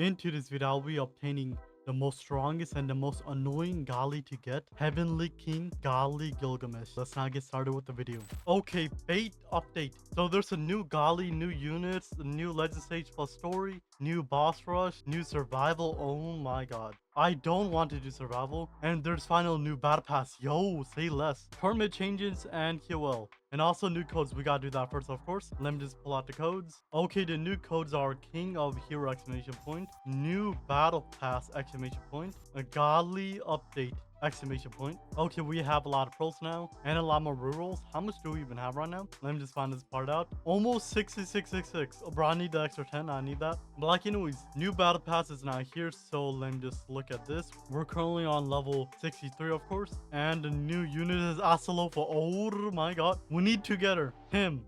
Into this video, I'll be obtaining the most strongest and the most annoying Gali to get, Heavenly King Gali Gilgamesh. Let's now get started with the video. Okay, bait update. So there's a new Gali, new units, a new Legend Stage plus story, new boss rush, new survival. Oh my god. I don't want to do survival. And there's final new battle pass. Yo, say less. Tournament changes and QL. And also new codes. We gotta do that first, of course. Let me just pull out the codes. Okay, the new codes are King of Hero exclamation point, new battle pass exclamation point, a godly update exclamation point. Okay, we have a lot of pros now and a lot more rurals. How much do we even have right now? Let me just find this part out. Almost 6666. Oh, bro, I need the extra 10. I need that. But like anyways, new battle pass is now here. So let me just look at this. We're currently on level 63, of course. And the new unit is Asalofa. Oh my god. We need together. Him,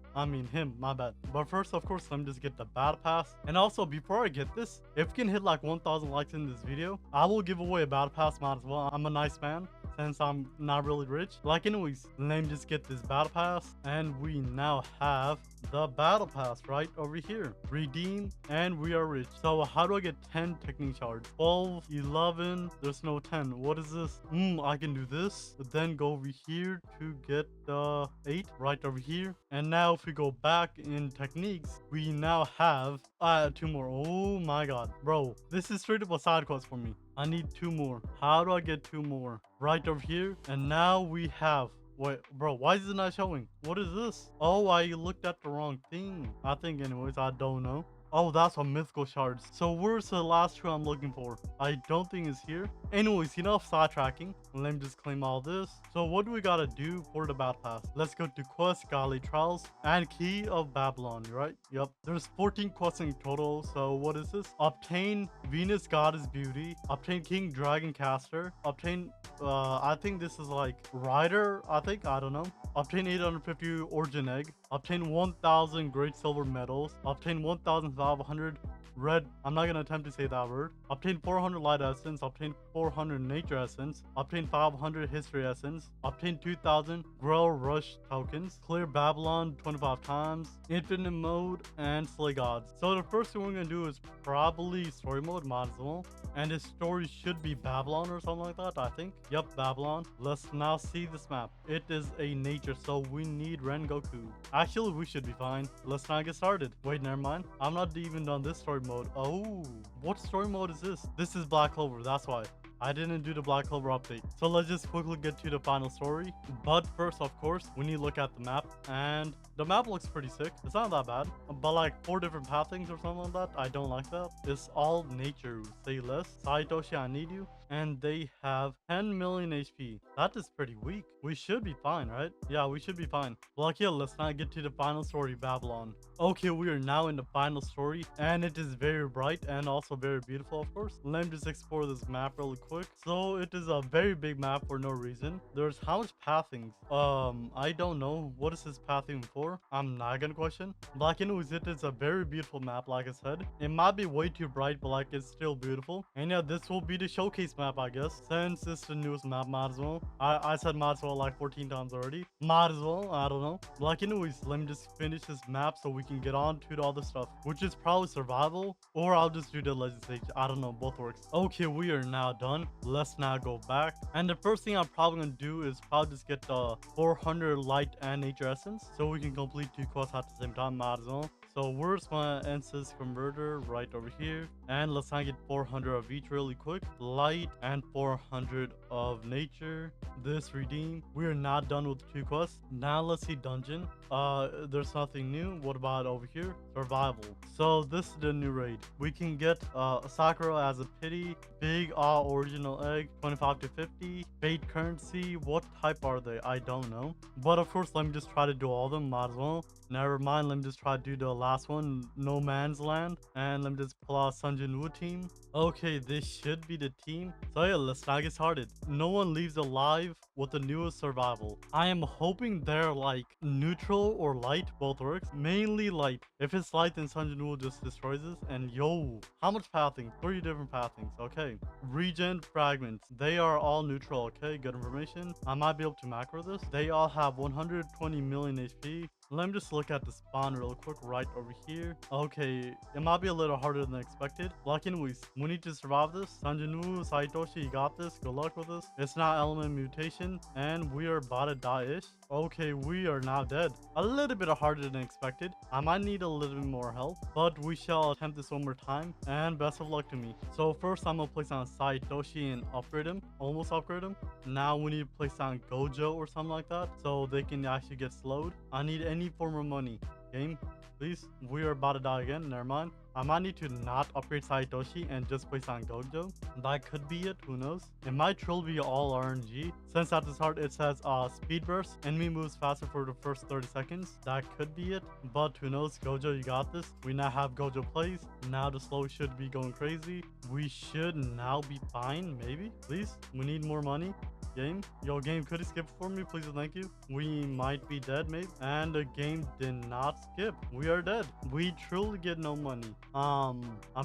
my bad. But first, of course, let me just get the battle pass. And also, before I get this, if we can hit like 1,000 likes in this video, I will give away a battle pass mod as well. I'm a nice man since I'm not really rich. Like anyways, let me just get this battle pass. And we now have the battle pass right over here. Redeem, and we are rich. So how do I get 10 technique shards? 12, 11, there's no 10. What is this? I can do this, but then go over here to get the 8 right over here. And now if we go back in techniques, we now have 2 more. Oh my god, bro, this is straight up a side quest for me. I need 2 more. How do I get 2 more? Right over here. And now we have, wait, bro, why is it not showing? What is this? Oh, I looked at the wrong thing. I think anyways, I don't know. Oh, that's a mythical shards. So where's the last 2 I'm looking for? I don't think it's here. Anyways, enough sidetracking. Let me just claim all this. So what do we gotta do for the battle pass? Let's go to quest, Gali Trials, and Key of Babylon, right? Yep. There's 14 quests in total. So what is this? Obtain Venus Goddess Beauty. Obtain King Dragon Caster. Obtain, I think this is like Rider, I don't know. Obtain 850 Origin Egg. Obtain 1,000 Great Silver Medals. Obtain 1,500 Red. I'm not gonna attempt to say that word. Obtain 400 Light Essence. Obtain 400 Nature Essence. Obtain 500 History Essence. Obtain 2,000 Grow Rush Tokens. Clear Babylon 25 times. Infinite Mode and Slay Gods. So the first thing we're gonna do is probably Story Mode, might as well. And this story should be Babylon or something like that, I think. Yep, Babylon. Let's now see this map. It is a nature, so we need Rengoku. Actually, we should be fine. Let's not get started. Wait, never mind. I'm not even done this story mode. Oh, what story mode is this? This is Black Clover, that's why. I didn't do the Black Clover update. So let's just quickly get to the final story. But first, of course, we need to look at the map. And the map looks pretty sick. It's not that bad. But like 4 different pathings or something like that. I don't like that. It's all nature. Say less. Saitoshi, I need you. And they have 10 million HP. That is pretty weak. We should be fine, right? Yeah, we should be fine. Well, like, yeah, let's not get to the final story, Babylon. Okay, we are now in the final story. And it is very bright and also very beautiful, of course. Let me just explore this map really quick. So it is a very big map for no reason. There's how much pathings? I don't know. What is this pathing for? I'm not gonna question. Like anyways, it is a very beautiful map, like I said. It might be way too bright, but like it's still beautiful. And yeah, this will be the showcase map, I guess. Since it's the newest map, might as well. I said might as well like 14 times already. Might as well, I don't know. Like anyways, let me just finish this map so we can get on to all the stuff, which is probably survival, or I'll just do the legend stage. I don't know, both works. Okay, we are now done. Let's now go back. And the first thing I'm probably gonna do is probably just get the 400 light and nature essence so we can complete 2 quests at the same time, might as well. So where's my Ensis converter? Right over here. And let's not get 400 of each really quick. Light and 400 of nature. This redeem. We are not done with 2 quests. Now let's see dungeon. There's nothing new. What about over here? Survival. So this is the new raid. We can get Sakura as a pity. Big original egg. 25 to 50. Bait currency. What type are they? I don't know. But of course, let me just try to do all of them. Might as well. Never mind. Let me just try to do the last one, No Man's Land. And let me just pull out Sunjin Woo team. Okay, this should be the team. So yeah, let's not get started. No one leaves alive with the newest survival. I am hoping they're like neutral or light, both works. Mainly light. If it's light, then Sanjinu just destroys this. And yo, how much pathing? 3 different pathings. Okay. Regen fragments. They are all neutral. Okay, good information. I might be able to macro this. They all have 120 million HP. Let me just look at the spawn real quick right over here. Okay, it might be a little harder than expected. Like anyways, we need to survive this. Sanjinu, Saitoshi, you got this. Good luck with this. It's not element mutation, and we are about to die-ish. Okay, we are now dead. A little bit harder than expected. I might need a little bit more help, but we shall attempt this one more time, and best of luck to me. So first, I'm gonna place on Saitoshi and upgrade him. Almost upgrade him. Now we need to place on Gojo or something like that, so they can actually get slowed. I need any form of money. Game, please. We are about to die again. Never mind. I might need to not upgrade Saitoshi and just place on Gojo. That could be it. Who knows? It might truly be all RNG. Since at the start it says speed burst. Enemy moves faster for the first 30 seconds. That could be it. But who knows? Gojo, you got this. We now have Gojo plays. Now the slow should be going crazy. We should now be fine. Maybe. Please. We need more money. Game, yo, game, could you skip for me, please and thank you? We might be dead, maybe. And the game did not skip. We are dead. We truly get no money. I'm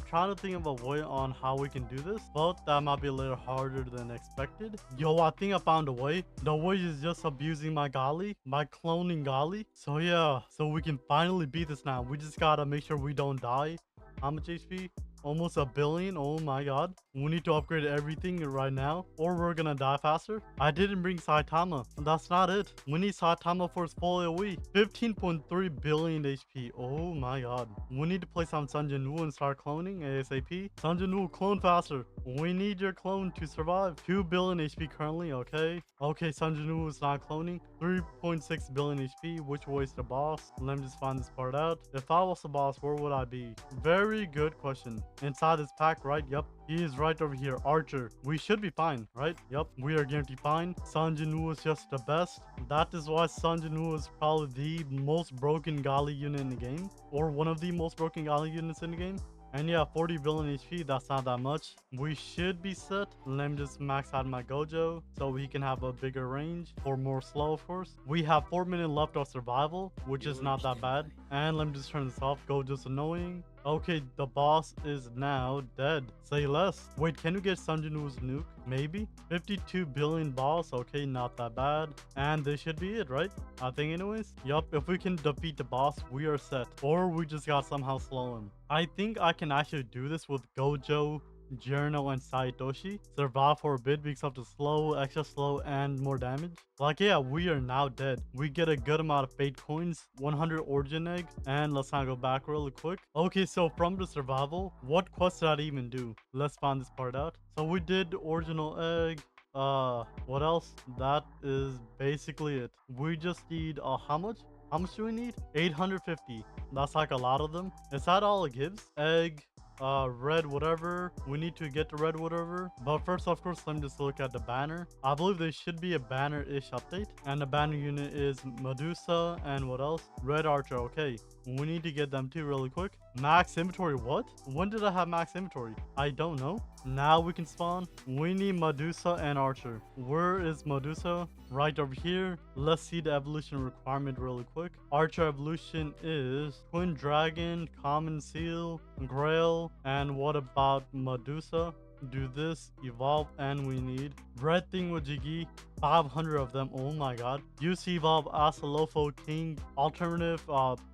trying to think of a way on how we can do this, but that might be a little harder than expected. Yo, I think I found a way. The way is just abusing my Gali, by cloning Gali. So yeah, so we can finally beat this now. We just gotta make sure we don't die. How much HP? Almost 1 billion. Oh my god. We need to upgrade everything right now, or we're gonna die faster. I didn't bring Saitama. That's not it. We need Saitama for his full AoE. 15.3 billion HP. Oh my god. We need to place on Sanjinu and start cloning ASAP. Sanjinu, clone faster. We need your clone to survive. 2 billion HP currently. Okay. Okay, Sanjinu is not cloning. 3.6 billion HP. Which way is the boss? Let me just find this part out. If I was the boss, where would I be? Very good question. Inside this pack, right? Yep. He is right over here. Archer. We should be fine, right? Yep. We are guaranteed fine. Sanjinu is just the best. That is why Sanjinu is probably the most broken Gali unit in the game. Or one of the most broken Gali units in the game. And yeah, 40 billion HP, that's not that much. We should be set. Let me just max out my Gojo so he can have a bigger range for more slow, of course. We have 4 minutes left of survival, which is not that bad. And let me just turn this off. Gojo's annoying. Okay, the boss is now dead. Say less. Wait, can you get Sanjinu's nuke? Maybe. 52 billion boss. Okay, not that bad. And this should be it, right? I think anyways. Yup, if we can defeat the boss, we are set. Or we just got somehow slow him. I think I can actually do this with Gojo, Jirno, and Saitoshi. Survive for a bit because of the slow, extra slow, and more damage. Like, yeah, we are now dead. We get a good amount of fate coins, 100 origin egg, and let's not go back really quick. Okay, so from the survival, what quest did I even do? Let's find this part out. So we did the original egg. What else? That is basically it. We just need, how much? How much do we need? 850. That's like a lot of them. Is that all it gives? Egg, red whatever. We need to get the red whatever. But first, of course, let me just look at the banner. I believe there should be a banner-ish update. And the banner unit is Medusa and what else? Red Archer. Okay. We need to get them too really quick. Max inventory. What? When did I have max inventory? I don't know. Now we can spawn. We need Medusa and Archer. Where is Medusa? Right over here. Let's see the evolution requirement really quick. Archer evolution is Twin Dragon, Common Seal, Grail, and what about Medusa? Do this, evolve, and we need red thingamajiggy, 500 of them. Oh my god. Use evolve Asalofo King, alternative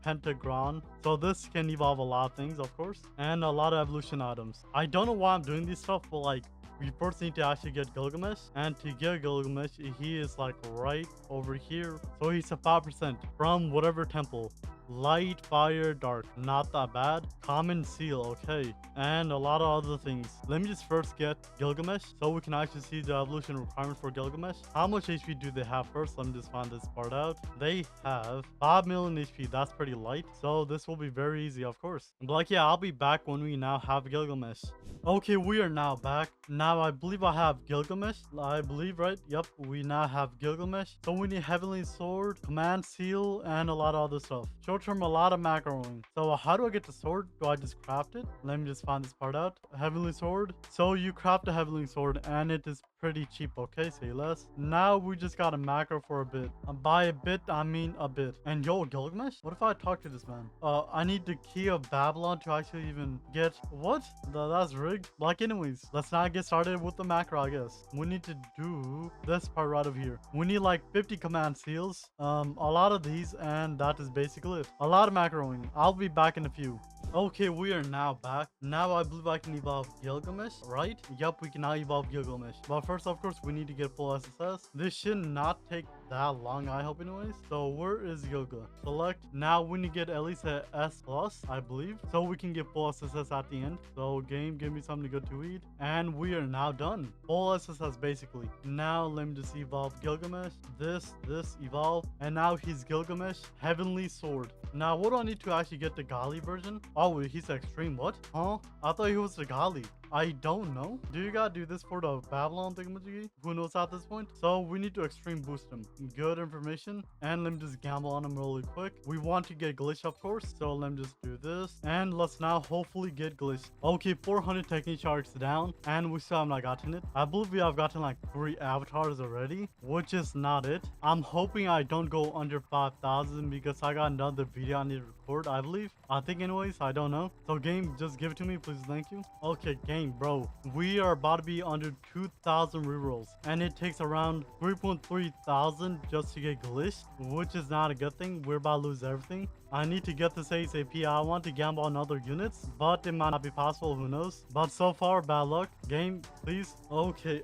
Pentagon. So this can evolve a lot of things, of course, and a lot of evolution items. I don't know why I'm doing this stuff, but like, we first need to actually get Gilgamesh, and to get Gilgamesh, he is like right over here. So he's a 5% from whatever temple. Light, fire, dark. Not that bad. Common seal. Okay. And a lot of other things. Let me just first get Gilgamesh so we can actually see the evolution requirement for Gilgamesh. How much HP do they have first? Let me just find this part out. They have 5 million HP. That's pretty light. So this will be very easy, of course. But like, yeah, I'll be back when we now have Gilgamesh. Okay, we are now back. Now, I believe I have Gilgamesh. I believe, right? Yep, we now have Gilgamesh. So we need Heavenly Sword, Command Seal, and a lot of other stuff. Short term, a lot of macroing. So how do I get the sword? Do I just craft it? Let me just find this part out. Heavenly Sword. So you craft a Heavenly Sword, and it is pretty cheap, okay? Say less. Now we just got a macro for a bit. By a bit, I mean a bit. And yo, Gilgamesh? What if I talk to this man? I need the key of Babylon to actually even get... What? That's rigged. Like, anyways, let's not get started with the macro, I guess. We need to do this part right over here. We need like 50 command seals. A lot of these, and that is basically it. A lot of macroing. I'll be back in a few. Okay, we are now back. Now I believe I can evolve Gilgamesh, right? Yup, we can now evolve Gilgamesh. But first, of course, we need to get full SSS. This should not take that long, I hope anyways. So where is Gilga? Select. Now we need to get at least a S plus, I believe. So we can get full SSS at the end. So game, give me something good to eat. And we are now done. Full SSS basically. Now let me just evolve Gilgamesh. This evolve. And now he's Gilgamesh. Heavenly Sword. Now what do I need to actually get the Gali version? Oh, he's extreme. What? Huh? I thought he was the Gali. I don't know. Do you gotta do this for the Babylon thingamajiggy? Who knows at this point? So we need to extreme boost him. Good information. And let me just gamble on him really quick. We want to get glitch, of course. So let me just do this. And let's now hopefully get glitch. Okay, 400 technique sharks down. And we still have not gotten it. I believe we have gotten like 3 avatars already, which is not it. I'm hoping I don't go under 5,000 because I got another video I need to record, I believe. I think anyways, I don't know. So game, just give it to me, please. Thank you. Okay, game, bro. We are about to be under 2,000 rerolls. And it takes around 3.3 thousand just to get glitched, which is not a good thing. We're about to lose everything. I need to get this ASAP. I want to gamble on other units, but it might not be possible. Who knows? But so far, bad luck. Game, please. Okay,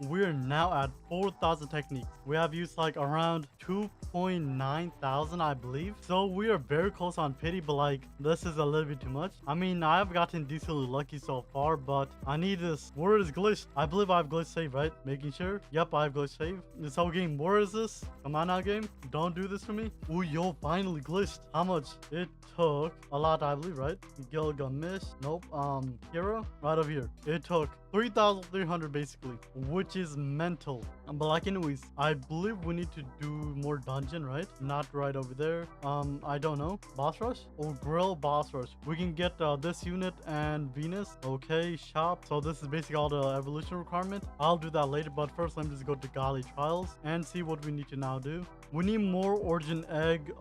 we're now at 4,000 techniques. We have used like around 2.9 thousand, I believe. So we are very close on pity, but like this is a little bit too much. I mean, I've gotten decently lucky so far, but I need this. Where is glitch? I believe I have glitch save, right? Making sure. Yep, I have glitch save. So game, where is this? Come on now, game. Don't do this to me. Ooh, yo, finally glitched. How much? It took a lot, I believe, right? Gilgamesh. Nope. Hero. Right over here. It took 3,300 basically, which is mental. But like anyways, I believe we need to do more dungeon, right? Not right over there. I don't know. Boss rush or grill boss rush. We can get this unit and Venus. Okay, shop. So this is basically all the evolution requirement. I'll do that later, but first let me just go to Gali trials and see what we need to now do. We need more origin egg,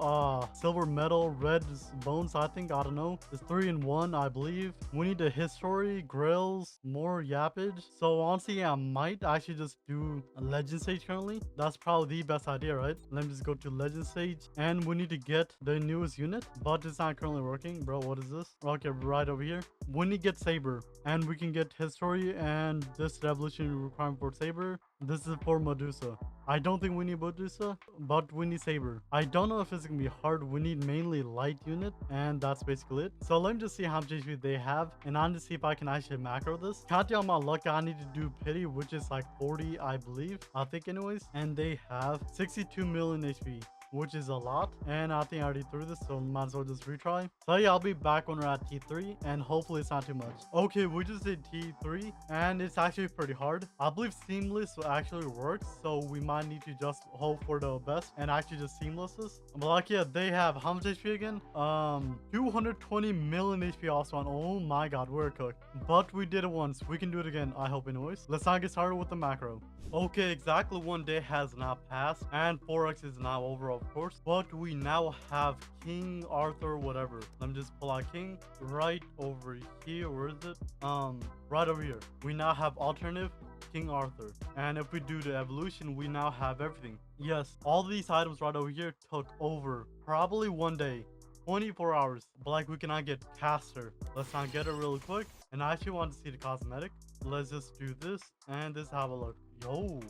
silver metal, red bones, I think. I don't know. It's 3 in 1, I believe. We need a history, grills, more yappage. So honestly, I might actually just do a legend stage currently. That's probably the best idea, right? Let me just go to legend stage. And we need to get the newest unit, but it's not currently working. Bro, what is this? Okay, right over here. We need to get saber. And we can get history and this revolution requirement for saber. This is for Medusa. I don't think we need Medusa, but we need saber. I don't know if it's gonna be hard. We need mainly light unit, and that's basically it. So let me just see how much HP they have, and I'm to see if I can actually macro this. Counting on my luck, I need to do pity, which is like 40, I believe. I think anyways. And they have 62 million HP, which is a lot. And I think I already threw this, so might as well just retry. So yeah, I'll be back when we're at T3, and hopefully it's not too much. Okay, we just did T3, and it's actually pretty hard. I believe seamless actually works, so we might need to just hope for the best and actually just seamless this. But like, yeah, they have how much HP again? 220 million HP also on. Oh my god, we're cooked. But we did it once. We can do it again, I hope anyways. Let's not get started with the macro. Okay, exactly 1 day has now passed, and 4x is now over, of course. But we now have King Arthur, whatever. Let me just pull out King right over here. Where is it? Right over here. We now have alternative King Arthur. And if we do the evolution, we now have everything. Yes, all these items right over here took over probably 1 day. 24 hours. But like, we cannot get caster. Let's not get it really quick. And I actually want to see the cosmetic. Let's just do this. And this have a look. Yo,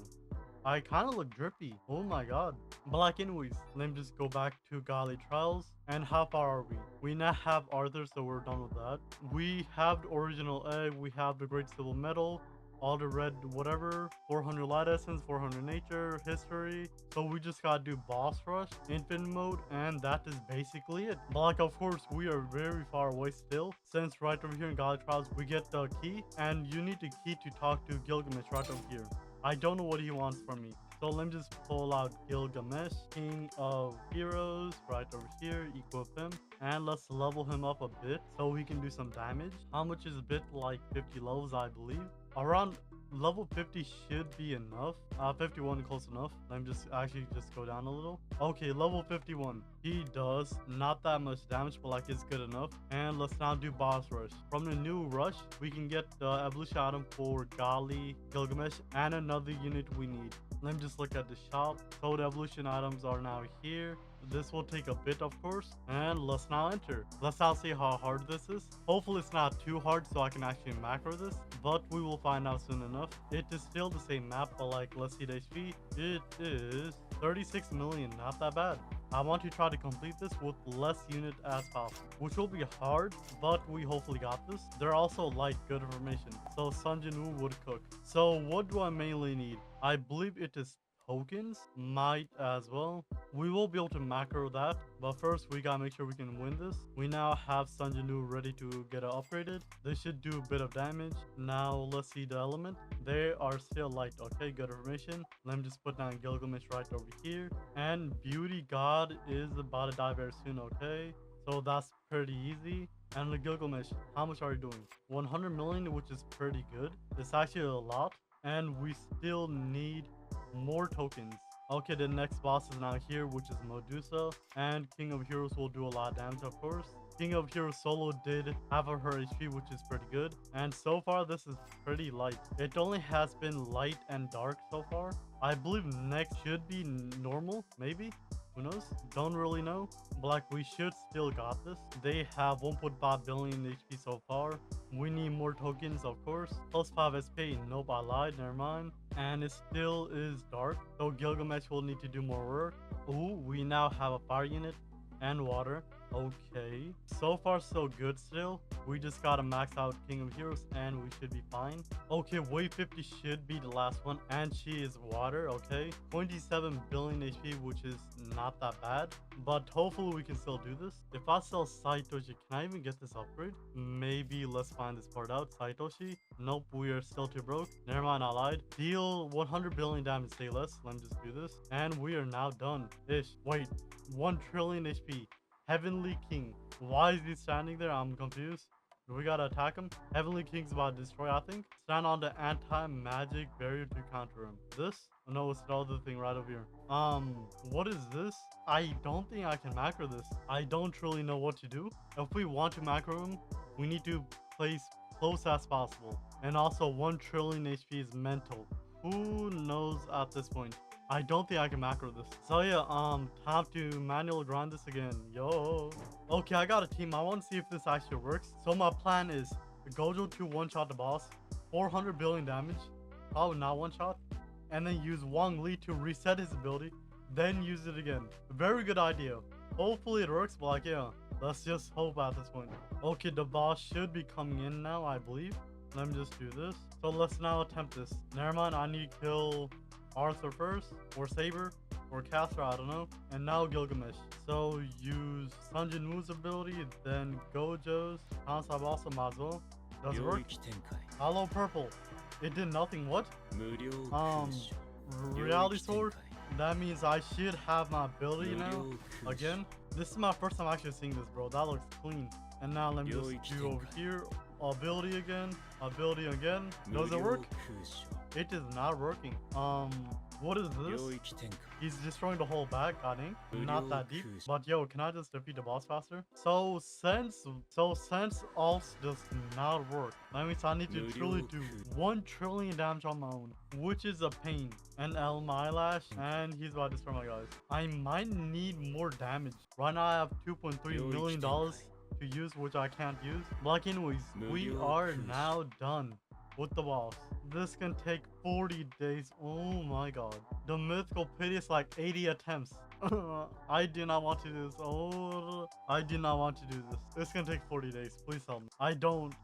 I kind of look drippy. Oh my god. But like anyways, let me just go back to Gali trials. And how far are we? We now have Arthur, so we're done with that. We have the original egg. We have the great civil metal. All the red whatever, 400 light essence, 400 nature, history. So we just gotta do boss rush, infinite mode, and that is basically it. But like, of course, we are very far away still, since right over here in Gali trials we get the key, and you need the key to talk to Gilgamesh right over here. I don't know what he wants from me. So let me just pull out Gilgamesh, King of Heroes, right over here, equip him. And let's level him up a bit so he can do some damage. How much is a bit? Like 50 lows, I believe. Around level 50 should be enough. 51 close enough. Let me just go down a little. Okay, level 51. He does not that much damage, but like it's good enough. And let's now do boss rush. From the new rush, we can get the evolution item for Gali, Gilgamesh, and another unit we need. Let me just look at the shop. So the evolution items are now here. This will take a bit, of course. And let's now enter. Let's now see how hard this is. Hopefully it's not too hard so I can actually macro this. But we will find out soon enough. It is still the same map, but like, let's see the HP. It is 36 million. Not that bad. I want to try to complete this with less unit as possible, which will be hard, but we hopefully got this. They're also light, good information. So Sun Jin-woo would cook. So what do I mainly need? I believe it is tokens, might as well. We will be able to macro that, but first we gotta make sure we can win this. We now have Sun Jin-woo ready to get upgraded. They should do a bit of damage. Now let's see the element. They are still light. Okay, good information. Let me just put down Gilgamesh right over here. And Beauty God is about to die very soon. Okay, so that's pretty easy. And the Gilgamesh, how much are you doing? 100 million, which is pretty good. It's actually a lot, and we still need more tokens. Okay, the next boss is now here, which is Medusa, and King of Heroes will do a lot of damage, of course. King of Heroes solo did half of her HP, which is pretty good, and so far this is pretty light. It only has been light and dark so far. I believe next should be normal, maybe. Who knows? Don't really know. But like, we should still got this. They have 1.5 billion HP so far. We need more tokens, of course. Plus 5 SP. Nope, I lied. Never mind. And it still is dark. So Gilgamesh will need to do more work. Ooh, we now have a fire unit and water. Okay, so far so good still. We just gotta max out King of Heroes and we should be fine. Okay, wave 50 should be the last one, and she is water. Okay, 27 billion HP, which is not that bad, but hopefully we can still do this. If I sell Saitoshi, can I even get this upgrade? Maybe. Let's find this part out. Saitoshi, nope, we are still too broke. Never mind, I lied. Deal 100 billion damage, say less. Let me just do this, and we are now done ish. Wait, 1 trillion HP. Heavenly King. Why is he standing there? I'm confused. Do we gotta attack him? Heavenly King's about to destroy, I think. Stand on the anti-magic barrier to counter him. This? Oh, no, it's the other thing right over here. What is this? I don't think I can macro this. I don't really know what to do. If we want to macro him, we need to place close as possible. And also 1 trillion HP is mental. Who knows at this point? I don't think I can macro this. So yeah, time to manual grind this again. Yo. Okay, I got a team. I want to see if this actually works. So my plan is Gojo to one-shot the boss, 400 billion damage, probably not one-shot, and then use Wang Li to reset his ability, then use it again. Very good idea. Hopefully it works, but like, yeah, let's just hope at this point. Okay, the boss should be coming in now, I believe. Let me just do this. So let's now attempt this. Never mind, I need to kill Arthur first, or Saber, or Castor, I don't know. And now Gilgamesh. So use Sun Jin-woo's ability, then Gojo's. Kansai also might as well. Does it work? Hello, purple. It did nothing. What? Reality sword? That means I should have my ability now. Again, this is my first time actually seeing this, bro. That looks clean. And now let me just do over here. Ability again. Ability again. Does it work? It is not working. What is this? He's destroying the whole bag, I think. Not that deep. But yo, can I just defeat the boss faster? So since Ults does not work, that means I need to truly do 1 trillion damage on my own, which is a pain. And my eyelash, and he's about to destroy my guys. I might need more damage. Right now I have $2.3 million to use, which I can't use. But anyways, we are now done with the boss. This can take 40 days. Oh my god. The mythical pit is like 80 attempts. I do not want to do this. Oh, I do not want to do this. This can take 40 days. Please help me. I don't.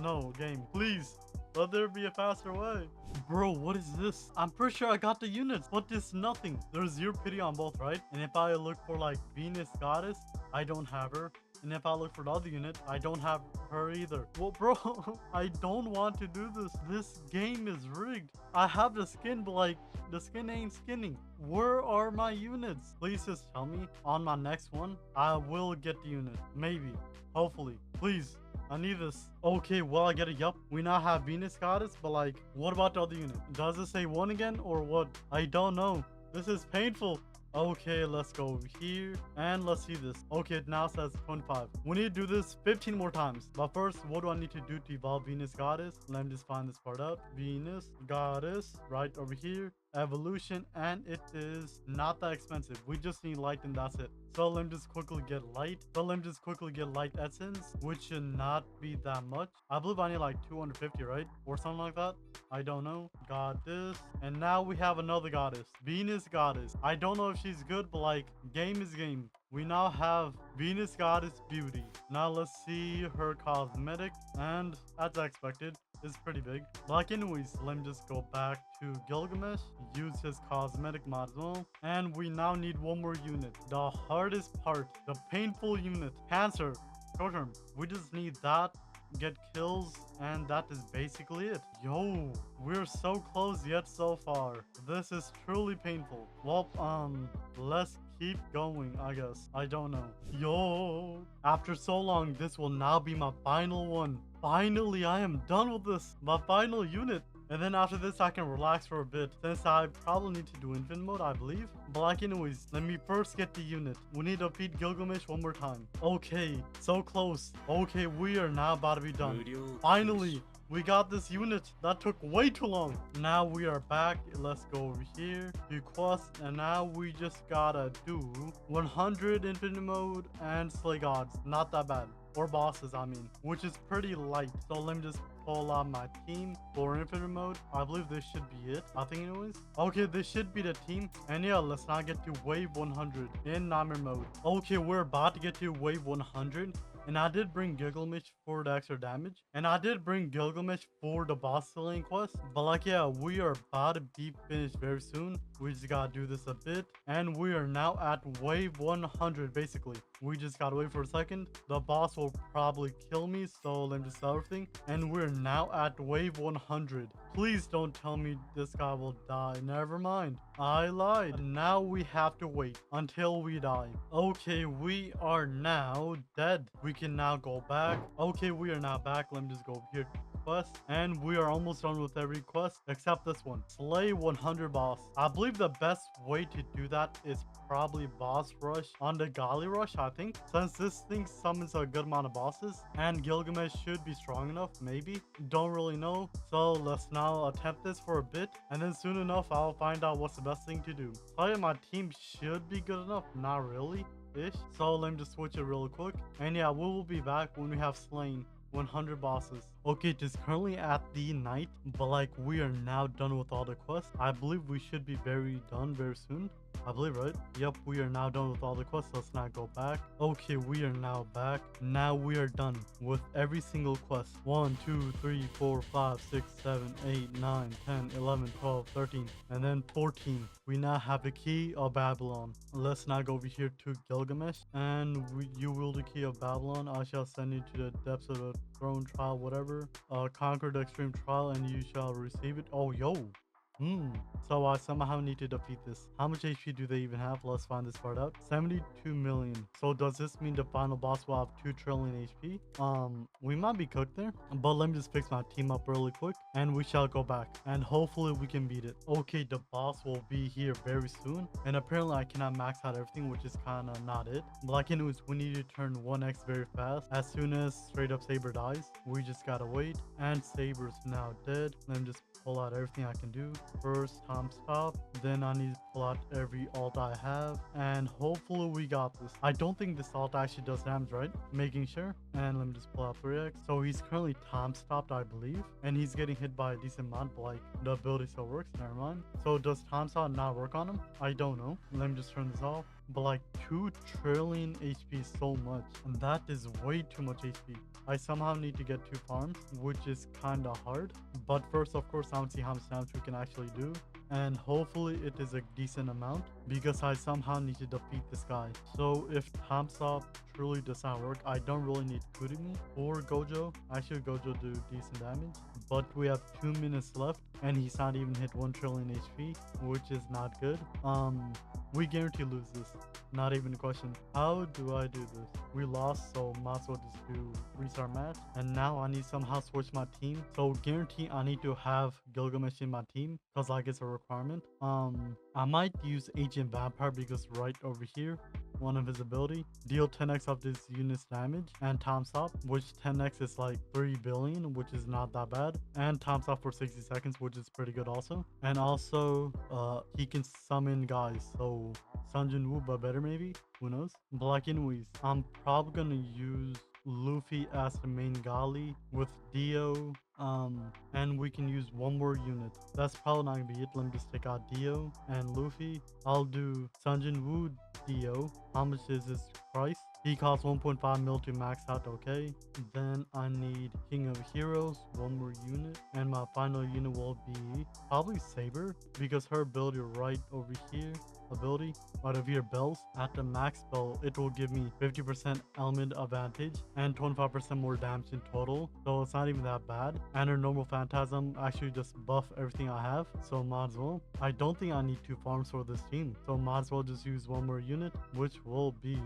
No, game. Please. Let there be a faster way. Bro, what is this? I'm pretty sure I got the units, but this nothing. There's 0 pity on both, right? And if I look for like Venus Goddess, I don't have her. And if I look for the other unit, I don't have her either. Well, bro, I don't want to do this. This game is rigged. I have the skin, but like, the skin ain't skinning. Where are my units? Please just tell me on my next one, I will get the unit. Maybe. Hopefully. Please. I need this. Okay, well, I get it. Yup. We now have Venus Goddess, but like, what about the other unit? Does it say 1 again or what? I don't know. This is painful. Okay, let's go over here and let's see this. Okay, it now says 25. We need to do this 15 more times. But first, what do I need to do to evolve Venus Goddess? Let me just find this part out. Venus Goddess right over here. Evolution, and it is not that expensive. We just need light and that's it. So let me just quickly get light essence, which should not be that much. I believe I need like 250, right? Or something like that. I don't know. Got this. And now we have another goddess, Venus Goddess. I don't know if she's good, but like, game is game. We now have Venus Goddess Beauty. Now let's see her cosmetic, and as I expected, it's pretty big. Like anyways, let me just go back to Gilgamesh, use his cosmetic mod as well, and we now need one more unit. The hardest part, the painful unit, Cancer, short term. We just need that, get kills, and that is basically it. Yo, we're so close yet so far. This is truly painful. Well, let's keep going, I guess. I don't know. Yo, after so long, this will now be my final one. Finally, I am done with this. My final unit. And then after this, I can relax for a bit, since I probably need to do infinite mode, I believe. But like anyways, let me first get the unit. We need to beat Gilgamesh one more time. Okay, so close. Okay, we are now about to be done. Finally, we got this unit. That took way too long. Now we are back. Let's go over here, do quest, and now we just gotta do 100 infinite mode and slay gods. Not that bad. Or bosses, I mean, which is pretty light. So let me just pull out my team for infinite mode. I believe this should be it, I think anyways. Okay, this should be the team. And yeah, let's now get to wave 100 in nightmare mode. Okay, we're about to get to wave 100. And I did bring Gilgamesh for the extra damage. And I did bring Gilgamesh for the boss slaying quest. But like, yeah, we are about to be finished very soon. We just gotta do this a bit. And we are now at wave 100, basically. We just gotta wait for a second. The boss will probably kill me, so let me just sell everything. And we're now at wave 100. Please don't tell me this guy will die. Never mind. I lied. Now we have to wait until we die. Okay, we are now dead. We can now go back. Okay, we are now back. Let me just go over here. Quest, and we are almost done with every quest except this one, slay 100 boss. I believe the best way to do that is probably boss rush on the Gali rush, I think, since this thing summons a good amount of bosses, and Gilgamesh should be strong enough, maybe, don't really know. So let's now attempt this for a bit, and then soon enough I'll find out what's the best thing to do. So yeah, my team should be good enough. Not really ish. So let me just switch it real quick, and yeah, we will be back when we have slain 100 bosses. Okay, it is currently at the night, but like, we are now done with all the quests. I believe we should be done very soon. I believe, right? Yep, we are now done with all the quests. Let's not go back. Okay, we are now back. Now we are done with every single quest. 1, 2, 3, 4, 5, 6, 7, 8, 9, 10, 11, 12, 13, and then 14. We now have the key of Babylon. Let's now go over here to Gilgamesh, and you wield the key of Babylon. I shall send you to the depths of the throne trial, whatever. Conquer the extreme trial, and you shall receive it. Oh, yo. So I somehow need to defeat this. How much HP do they even have? Let's find this part out. 72 million. So does this mean the final boss will have 2 trillion HP? We might be cooked there, but let me just fix my team up really quick, and we shall go back, and hopefully we can beat it. Okay, the boss will be here very soon, and apparently I cannot max out everything, which is kind of not it. But like anyways, we need to turn 1x very fast. As soon as straight up Saber dies, we just gotta wait, and Saber's now dead. Let me just pull out everything I can do. First, time stop. Then I need to pull out every alt I have, and hopefully we got this. I don't think this alt actually does damage, right? Making sure. And let me just pull out 3x. So he's currently time stopped, I believe, and he's getting hit by a decent amount, but like, the ability still works. Never mind. So does time stop not work on him? I don't know. Let me just turn this off. But like, 2 trillion HP is so much, and that is way too much HP. I somehow need to get 2 farms, which is kind of hard. But first, of course, I want to see how much damage we can actually do. and hopefully it is a decent amount because I somehow need to defeat this guy. So if Tamsop truly does not work, I don't really need Kurumi or Gojo. Actually, Gojo do decent damage, but we have 2 minutes left and he's not even hit 1 trillion HP, which is not good. We guarantee lose this. Not even a question. How do I do this? We lost, so might as well just do restart match. And now I need somehow switch my team. So guarantee I need to have Gilgamesh in my team because like it's a requirement. I might use Ancient Vampire because right over here, one of his ability, deal 10x of this unit's damage and time stop, which 10x is like 3 billion, which is not that bad, and time stop for 60 seconds, which is pretty good also. And also he can summon guys, so Sanjin Woo but better maybe, who knows. Black Inuis, I'm probably gonna use Luffy as the main Gali with Dio, and we can use one more unit. That's probably not gonna be it. Let me just take out Dio and Luffy. I'll do Sanjin Woo Dio. How much is his price? He costs 1.5 mil to max out, okay. Then I need King of Heroes, one more unit. And my final unit will be probably Saber, because her ability right over here, right over here, bells. At the max spell, it will give me 50% element advantage and 25% more damage in total. So it's not even that bad. And her normal phantasm actually just buff everything I have. So might as well. I don't think I need 2 farms for this team. So might as well just use one more unit, which will be,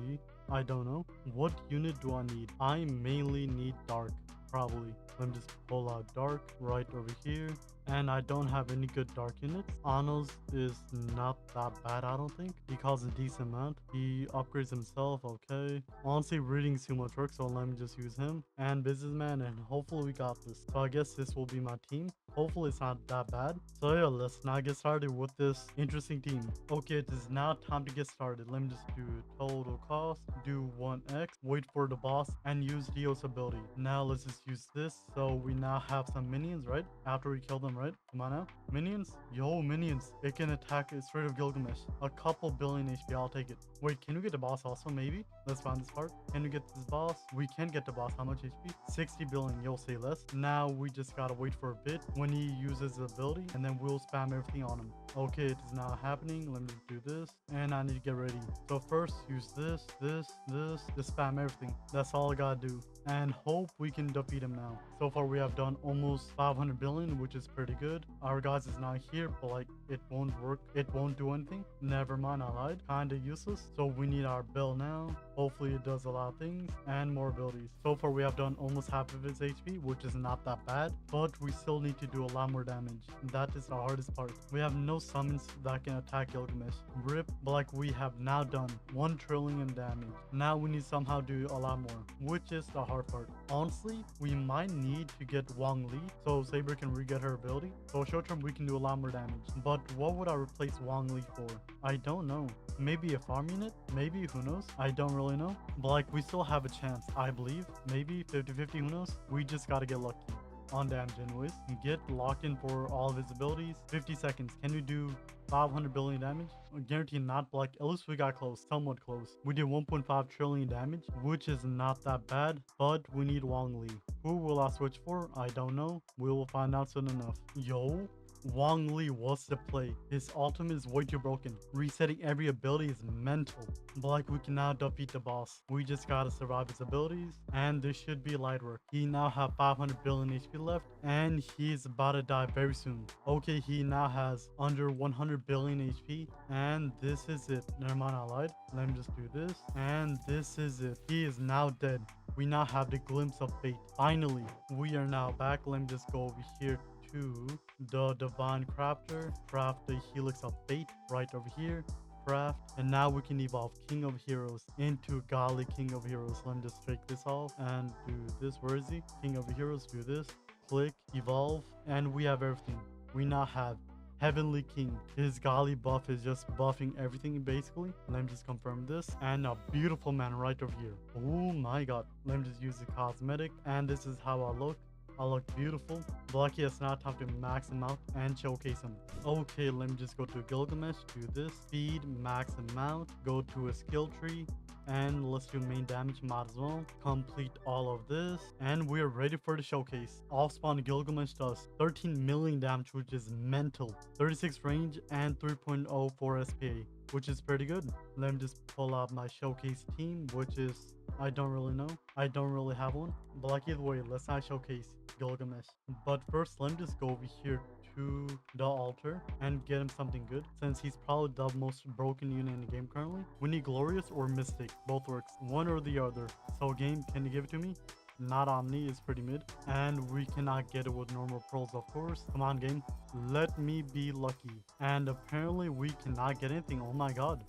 I don't know. What unit do I need? I mainly need Dark, probably. Let me just pull out Dark right over here. And I don't have any good Dark units. Anos is not that bad, I don't think. He costs a decent amount. He upgrades himself, okay. Honestly, reading's too much work, so let me just use him. And Businessman, and hopefully we got this. So I guess this will be my team. Hopefully it's not that bad. So yeah, let's now get started with this interesting team. Okay, it is now time to get started. Let me just do total cost, do 1x, wait for the boss, and use Dio's ability. Now let's just use this. So we now have some minions, right? After we kill them, right? Come on now. Minions? Yo, minions. It can attack straight of Gilgamesh. A couple billion HP, I'll take it. Wait, can we get the boss also, maybe? Let's find this part. Can we get this boss? We can get the boss. How much HP? 60 billion, you'll say less. Now we just gotta wait for a bit when he uses his ability, and then we'll spam everything on him. Okay, it is now happening. Let me do this, and I need to get ready. So first, use this, just spam everything. That's all I gotta do, and hope we can defeat him now. So far, we have done almost 500 billion, which is pretty good. Our guys is not here, but like it won't work. It won't do anything. Never mind, I lied. Kinda useless. So we need our bell now. Hopefully it does a lot of things and more abilities. So far we have done almost half of his HP, which is not that bad, but we still need to do a lot more damage. That is the hardest part. We have no summons that can attack Gilgamesh. Rip, but like we have now done 1 trillion damage. Now we need somehow do a lot more, which is the hard part. Honestly, we might need to get Wang Li so Saber can re-get her ability. So short term we can do a lot more damage. But what would I replace Wang Li for? I don't know. Maybe a farm unit? Maybe, who knows? I don't really know. But like we still have a chance, I believe. Maybe 50-50, who knows? We just gotta get lucky. On damage anyways. Get locked in for all of his abilities. 50 seconds. Can we do 500 billion damage? Guaranteed not, but like at least we got close, somewhat close. We did 1.5 trillion damage, which is not that bad, but we need Wang Li. Who will I switch for? I don't know. We will find out soon enough. Yo, Wang Li was the play. His ultimate is way too broken. Resetting every ability is mental. But like we can now defeat the boss. We just gotta survive his abilities, and this should be light work. He now have 500 billion HP left, and he's about to die very soon. Okay, he now has under 100 billion HP, and this is it. Never mind, I lied. Let me just do this, and this is it. He is now dead. We now have the glimpse of fate. Finally, we are now back. Let me just go over here to the Divine Crafter, craft the Helix of Fate right over here, craft, and now we can evolve King of Heroes into Gali King of Heroes. Let me just take this off and do this. Where is he? King of Heroes, do this, click, evolve, and we have everything. We now have Heavenly King. His Gali buff is just buffing everything basically. Let me just confirm this, and a beautiful man right over here. Oh my god. Let me just use the cosmetic, and this is how I look. I look beautiful. Lucky it's not time to max him out and showcase him. Okay, let me just go to Gilgamesh, do this. Speed, max him out. Go to a skill tree And let's do main damage, might as well complete all of this, and we're ready for the showcase. Off spawn Gilgamesh does 13 million damage, which is mental, 36 range and 3.04 SPA, which is pretty good. Let me just pull out my showcase team, which is, I don't really know. I don't really have one. But like either way, let's not showcase Gilgamesh. But first, let me just go over here to the altar and get him something good, since he's probably the most broken unit in the game currently. We need Glorious or Mystic. Both works. One or the other. So game, can you give it to me? Not Omni is pretty mid, and we cannot get it with normal pearls, of course. Come on game, let me be lucky. And apparently we cannot get anything. Oh my god,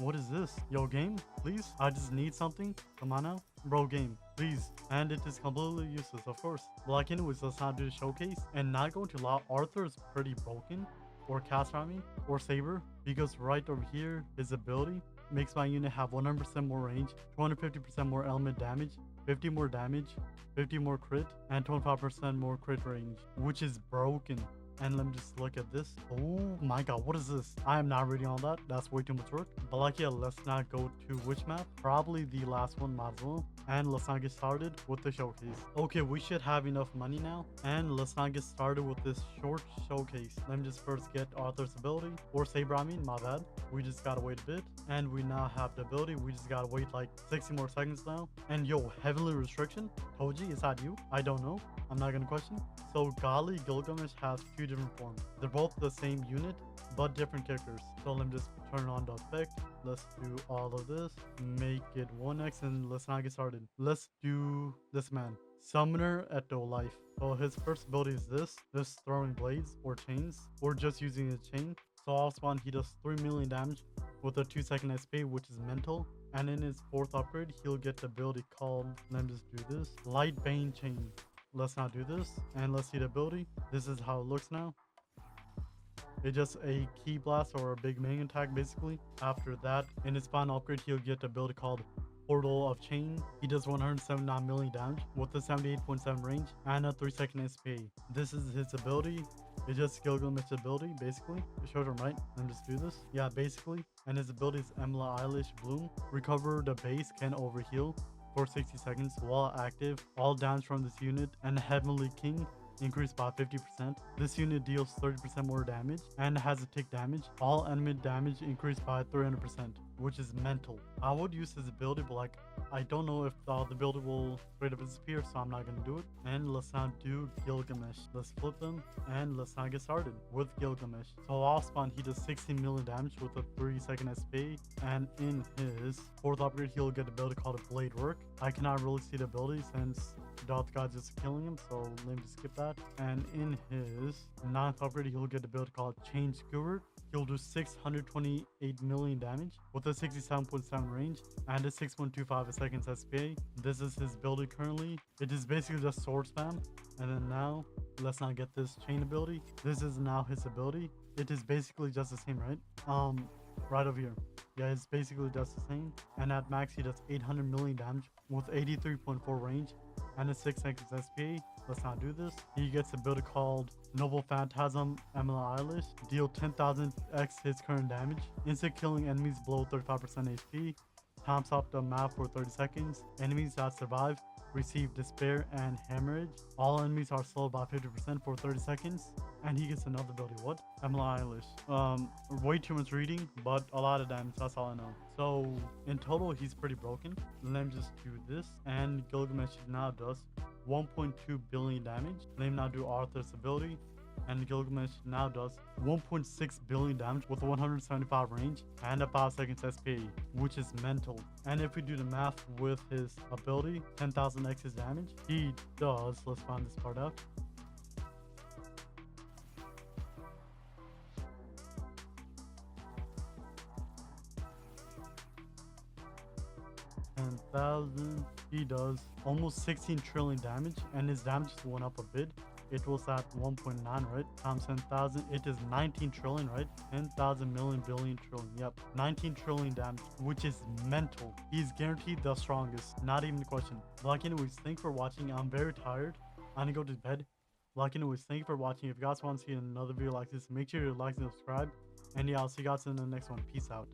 what is this? Yo game, please, I just need something. Come on now, bro, game, please. And it is completely useless, of course. But like anyways, let's not do the showcase and not go into law. Arthur is pretty broken, or Caster, I mean, or Saber, because right over here, his ability makes my unit have 100% more range, 250% more element damage, 50 more damage, 50 more crit, and 25% more crit range, which is broken. And let me just look at this. Oh my god, what is this? I am not ready on that. That's way too much work. But like, yeah, let's not go to which map? Probably the last one, might as well. And let's not get started with the showcase. Okay, we should have enough money now. And let's not get started with this short showcase. Let me just first get Arthur's ability. Or Saber, I mean, my bad. We just gotta wait a bit. And we now have the ability. We just gotta wait like 60 more seconds now. And yo, Heavenly Restriction? Toji, is that you? I don't know. I'm not gonna question. So Gali Gilgamesh has two different forms. They're both the same unit, but different characters. So let me just turn on the effect. Let's do all of this. Make it 1x, and let's not get started. Let's do this man. Summoner at the life. So his first ability is this. Just throwing blades or chains, or just using a chain. So off spawn, he does 3 million damage with a 2-second SP, which is mental. And in his fourth upgrade, he'll get the ability called, let me just do this, Light Bane Chain. Let's not do this, and let's see the ability. This is how it looks now. It's just a key blast or a big main attack basically. After that, in his final upgrade, he'll get the ability called Portal of Chain. He does 179 million damage with a 78.7 range and a 3-second SPA. This is his ability. It's just Gilgamesh's ability, basically. It showed him right. Let me just do this. Yeah, basically. And his ability is Emla Eilish Bloom. Recover the base, can overheal for 60 seconds while active. All damage from this unit and Heavenly King increased by 50%. This unit deals 30% more damage and has a tick damage. All enemy damage increased by 300%, which is mental. I would use his ability, but like, I don't know if the ability will straight up disappear, so I'm not gonna do it. And let's not do Gilgamesh. Let's flip them and let's not get started with Gilgamesh. So off spawn, he does 16 million damage with a 3-second SP, and in his fourth upgrade, he'll get the ability called a Blade Work. I cannot really see the ability since the other guy's just killing him, so let me just skip that. And in his ninth upgrade, he'll get the ability called Change Skewer. He'll do 628 million damage with a 67.7 range and a 6.25 seconds SPA. This is his ability currently. It is basically just sword spam. And then now, let's not get this chain ability. This is now his ability. It is basically just the same, right? Right over here. Yeah, it's basically just the same. And at max, he does 800 million damage with 83.4 range and a 6 seconds SPA. Let's not do this. He gets a ability called Noble Phantasm Emla Eilish. Deal 10,000x his current damage. Instant killing enemies below 35% HP. Time stop the map for 30 seconds. Enemies that survive receive despair and hemorrhage. All enemies are slowed by 50% for 30 seconds. And he gets another ability. What? Emla Eilish. Way too much reading, but a lot of damage. That's all I know. So in total, he's pretty broken. Let me just do this. And Gilgamesh now does 1.2 billion damage. Let me now do Arthur's ability. And Gilgamesh now does 1.6 billion damage with 175 range and a 5 seconds SPA, which is mental. And if we do the math with his ability, 10,000x his damage, he does, let's find this part out. He does almost 16 trillion damage, and his damage just went up a bit. It was at 1.9, right? Times 10,000, it is 19 trillion, right? 10,000 million billion trillion. Yep, 19 trillion damage, which is mental. He's guaranteed the strongest, not even a question. Like anyways, thanks for watching. I'm very tired. I'm gonna go to bed. Like anyways, thank you for watching. If you guys want to see another video like this, make sure you like and subscribe. And yeah, I'll see you guys in the next one. Peace out.